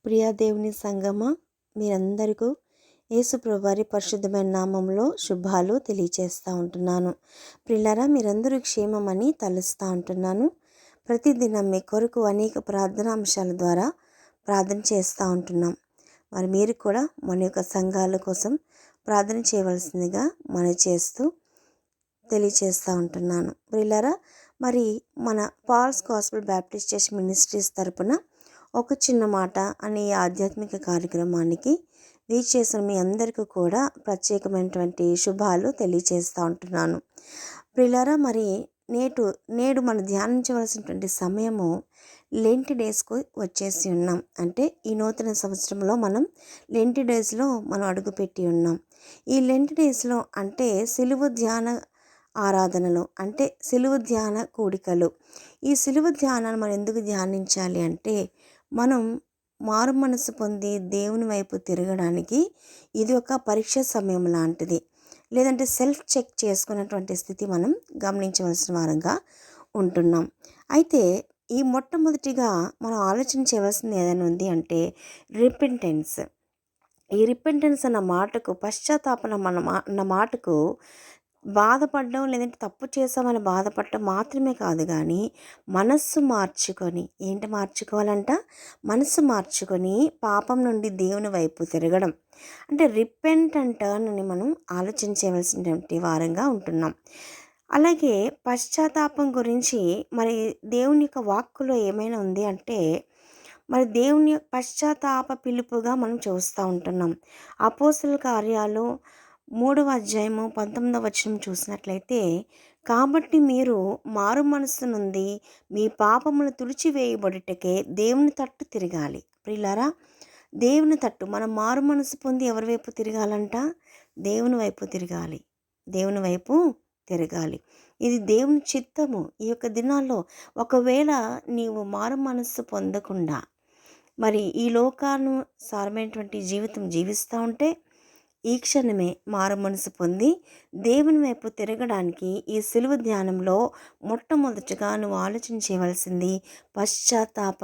ప్రియా దేవుని సంగమా, మీరందరికీ యేసుప్రభు వారి పరిశుద్ధమైన నామంలో శుభాలు తెలియచేస్తూ ఉంటున్నాను. ప్రియులారా, మీరందరూ క్షేమమని తలుస్తూ ఉంటున్నాను. ప్రతిదినం మీ కొరకు అనేక ప్రార్థనా అంశాల ద్వారా ప్రార్థన చేస్తూ ఉంటున్నాం. మరి మీరు కూడా మన యొక్క సంఘాల కోసం ప్రార్థన చేయవలసిందిగా తెలియచేస్తూ ఉంటున్నాను. ప్రియులారా, మరి మన Paul's gospel baptist church ministries తరపున ఒక చిన్న మాట అనే ఆధ్యాత్మిక కార్యక్రమానికి వీచేసిన మీ అందరికీ కూడా ప్రత్యేకమైనటువంటి శుభాలు తెలియచేస్తూ ఉంటున్నాను. ప్రియులారా, మరి నేడు మనం ధ్యానించవలసినటువంటి సమయము లెంట్ డేస్కు వచ్చేసి ఉన్నాం. అంటే ఈ నూతన సంవత్సరంలో మనం లెంట్ డేస్లో మనం అడుగుపెట్టి ఉన్నాం. ఈ లెంట్ డేస్లో అంటే సిలువ ధ్యాన ఆరాధనలు, అంటే సిలువ ధ్యాన కూడికలు. ఈ సిలువ ధ్యానాన్ని మనం ఎందుకు ధ్యానించాలి అంటే, మనం మారు మనసు పొంది దేవుని వైపు తిరగడానికి ఇది ఒక పరీక్ష సమయం లాంటిది. లేదంటే సెల్ఫ్ చెక్ చేసుకున్నటువంటి స్థితి మనం గమనించవలసిన వారంగా ఉంటున్నాం. అయితే ఈ మొట్టమొదటిగా మనం ఆలోచన చేయవలసింది ఏదైనా ఉంది అంటే రిపెంటెన్స్. ఈ రిపెంటెన్స్ అన్న మాటకు, పశ్చాత్తాపన అన్న మాటకు బాధపడడం, లేదంటే తప్పు చేసామని బాధపడటం మాత్రమే కాదు, కానీ మనస్సు మార్చుకొని, మార్చుకోవాలంట? మనస్సు మార్చుకొని పాపం నుండి దేవుని వైపు తిరగడం. అంటే రిపెంట్ అండ్ టర్న్ అని మనం ఆలోచించవలసినటువంటి వారంగా ఉంటున్నాం. అలాగే పశ్చాత్తాపం గురించి మరి దేవుని యొక్క వాక్కులో ఏమైనా ఉంది అంటే, మరి దేవుని పశ్చాత్తాప పిలుపుగా మనం చూస్తూ ఉంటున్నాం. అపోస్తలుల కార్యాలు 3వ అధ్యాయము 19వ వచనం చూసినట్లయితే, కాబట్టి మీరు మారు మనస్సు నుండి మీ పాపములు తుడిచివేయబడుటకే దేవుని తట్టు తిరగాలి. ప్రియులారా, దేవుని తట్టు మనం మారు మనసు పొంది ఎవరి వైపు తిరగాలంట? దేవుని వైపు తిరగాలి. దేవుని వైపు తిరగాలి. ఇది దేవుని చిత్తము. ఈ యొక్క దినాల్లో ఒకవేళ నీవు మారు మనస్సు పొందకుండా మరి ఈ లోకానుసారమైనటువంటి జీవితం జీవిస్తూ ఉంటే, ఈ క్షణమే మారు మనసు పొంది దేవుని వైపు తిరగడానికి ఈ సిలువ ధ్యానంలో మొట్టమొదటిగా నువ్వు ఆలోచన చేయవలసింది పశ్చాత్తాప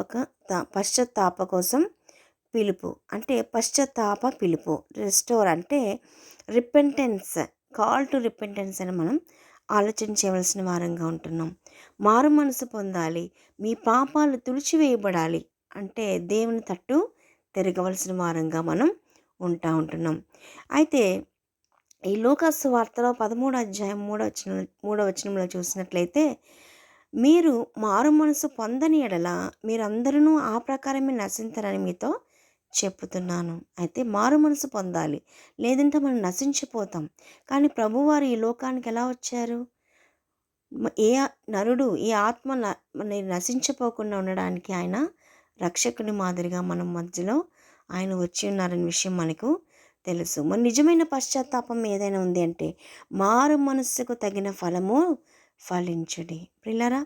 కోసం పిలుపు. అంటే పశ్చాత్తాప పిలుపు, రెస్టోర్ అంటే రిపెంటెన్స్, కాల్ టు రిపెంటెన్స్ అని మనం ఆలోచన చేయవలసిన వారంగా ఉంటున్నాం. మారు మనసు పొందాలి, మీ పాపాలు తుడిచివేయబడాలి అంటే దేవుని తట్టు తిరగవలసిన వారంగా మనం ఉంటున్నాం. అయితే ఈ లూకాసు వార్తలో 13వ అధ్యాయం 3వ వచనంలో చూసినట్లయితే, మీరు మారు మనసు పొందని ఎడల మీరందరూ ఆ ప్రకారమే నశించరని మీతో చెప్పుతున్నాను. అయితే మారు మనసు పొందాలి, లేదంటే మనం నశించిపోతాం. కానీ ప్రభువారు ఈ లోకానికి ఎలా వచ్చారు? ఏ నరుడు, ఈ ఆత్మ నశించిపోకుండా ఉండడానికి ఆయన రక్షకుని మాదిరిగా మనం మధ్యలో ఆయన వచ్చి ఉన్నారనే విషయం మనకు తెలుసు. మరి నిజమైన పశ్చాత్తాపం ఏదైనా ఉంది అంటే, మారు మనస్సుకు తగిన ఫలము ఫలించుడి. ప్రియులారా,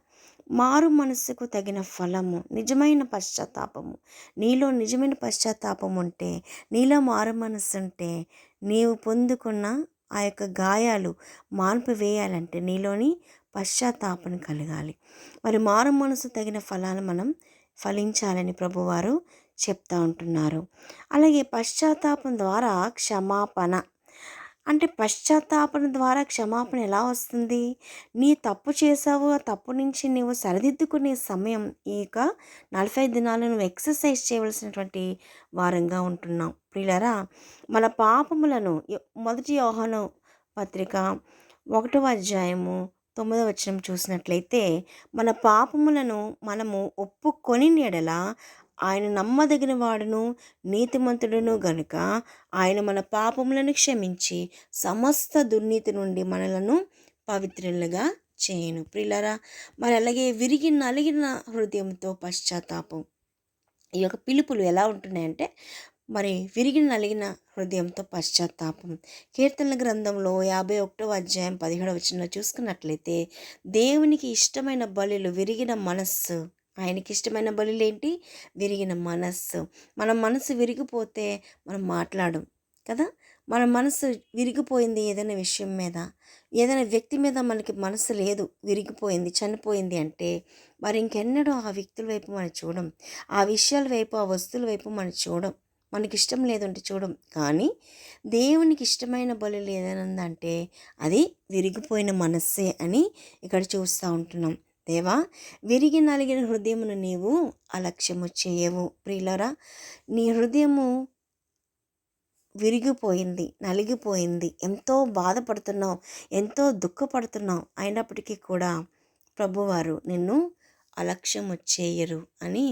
మారు మనస్సుకు తగిన ఫలము, నిజమైన పశ్చాత్తాపము. నీలో నిజమైన పశ్చాత్తాపం ఉంటే, నీలో మారు మనస్సు ఉంటే, నీవు పొందుకున్న ఆ యొక్క గాయాలు మార్పు వేయాలంటే నీలోని పశ్చాత్తాపం కలగాలి. మరి మారు మనసు తగిన ఫలాలు మనం ఫలించాలని ప్రభువారు చెప్తా ఉంటున్నారు. అలాగే పశ్చాత్తాపం ద్వారా క్షమాపణ. అంటే పశ్చాత్తాపన ద్వారా క్షమాపణ ఎలా వస్తుంది? నీ తప్పు చేసావు, ఆ తప్పు నుంచి నీవు సరిదిద్దుకునే సమయం ఈ 45 దినాలు నువ్వు ఎక్సర్సైజ్ చేయవలసినటువంటి వారంగా ఉంటున్నావు. ప్రియులారా, మన పాపములను మొదటి యోహాను పత్రిక 1వ అధ్యాయము 9వ వచనం చూసినట్లయితే, మన పాపములను మనము ఒప్పుకొని ఎడల ఆయన నమ్మదగిన వాడును నీతిమంతుడును గనుక ఆయన మన పాపములను క్షమించి సమస్త దుర్నీతి నుండి మనలను పవిత్రులుగా చేయను. ప్రియులారా, మరి అలాగే విరిగి నలిగిన హృదయంతో పశ్చాత్తాపం. ఈ యొక్క పిలుపులు ఎలా ఉంటున్నాయంటే, మరి విరిగి నలిగిన హృదయంతో పశ్చాత్తాపం. కీర్తనల గ్రంథంలో 51వ అధ్యాయం 17వ వచనంలో చూసుకున్నట్లయితే, దేవునికి ఇష్టమైన బలులు విరిగిన మనస్సు. ఆయనకి ఇష్టమైన బలులు ఏంటి? విరిగిన మనస్సు. మన మనసు విరిగిపోతే మనం మాట్లాడం. కదా. మన మనసు విరిగిపోయింది ఏదైనా విషయం మీద, ఏదైనా వ్యక్తి మీద మనకి మనసు లేదు, విరిగిపోయింది, చనిపోయింది అంటే మరి ఇంకెన్నడూ ఆ వ్యక్తుల వైపు మనం చూడం, ఆ విషయాల వైపు, ఆ వస్తువుల వైపు మనం చూడం. మనకి ఇష్టం లేదంటే చూడం. కానీ దేవునికి ఇష్టమైన బలులు ఏదైనా ఉందంటే అది విరిగిపోయిన మనస్సే అని ఇక్కడ చూస్తూ ఉంటున్నాం. దేవా, విరిగి నలిగిన హృదయమును నీవు అలక్ష్యము చేయవు. ప్రియులరా, నీ హృదయము విరిగిపోయింది, నలిగిపోయింది, ఎంతో బాధపడుతున్నావు, ఎంతో దుఃఖపడుతున్నావు, అయినప్పటికీ కూడా ప్రభువారు నిన్ను అలక్ష్యము చేయరు అని,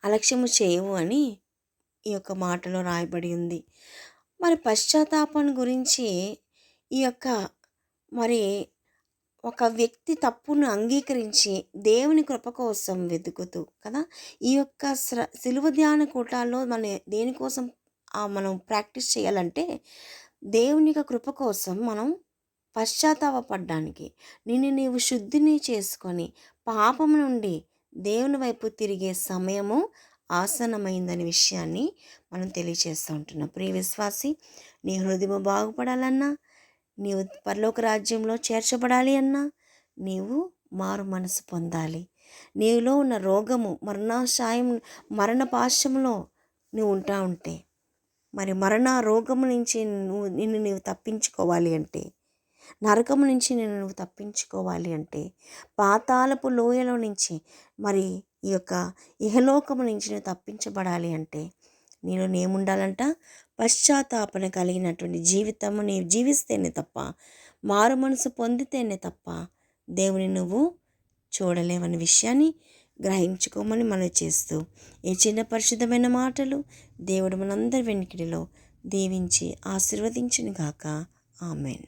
అలక్ష్యము చేయవు అని ఈ యొక్క మాటలో రాయబడి ఉంది. మరి పశ్చాత్తాపం గురించి ఈ యొక్క మరి ఒక వ్యక్తి తప్పును అంగీకరించి దేవుని కృప కోసం వెతుకుతూ కదా, ఈ యొక్క సిలువ ధ్యాన కూటాల్లో మన దేనికోసం మనం ప్రాక్టీస్ చేయాలంటే దేవుని యొక్క కృప కోసం మనం పశ్చాత్తాపపడ్డానికి, నిన్ను నీవు శుద్ధిని చేసుకొని పాపం నుండి దేవుని వైపు తిరిగే సమయము ఆసన్నమైందనే విషయాన్ని మనం తెలియజేస్తూ ఉంటున్నాం. ప్రియ విశ్వాసి, నీ హృదయం బాగుపడాలన్నా, నీవు పరలోక రాజ్యంలో చేర్చబడాలి అన్నా నీవు మారు మనసు పొందాలి. నీలో ఉన్న రోగము మరణ పాశంలో నువ్వు ఉంటా ఉంటే, మరి మరణ రోగము నుంచి నిన్ను నీవు తప్పించుకోవాలి అంటే, నరకము నుంచి నువ్వు తప్పించుకోవాలి అంటే, పాతాళపు లోయలో నుంచి మరి ఈ యొక్క ఇహలోకము నుంచి నువ్వు తప్పించబడాలి అంటే నేముండాలంట? పశ్చాత్తాపన కలిగినటువంటి జీవితము నీవు జీవిస్తేనే తప్ప, మారు మనసు పొందితేనే తప్ప దేవుని నువ్వు చూడలేవనే విషయాన్ని గ్రహించుకోమని మనం చేస్తూ, ఈ చిన్న పరిశుద్ధమైన మాటలు దేవుడు మనందరి వెనుకడిలో దీవించి ఆశీర్వదించును గాక. ఆమెన్.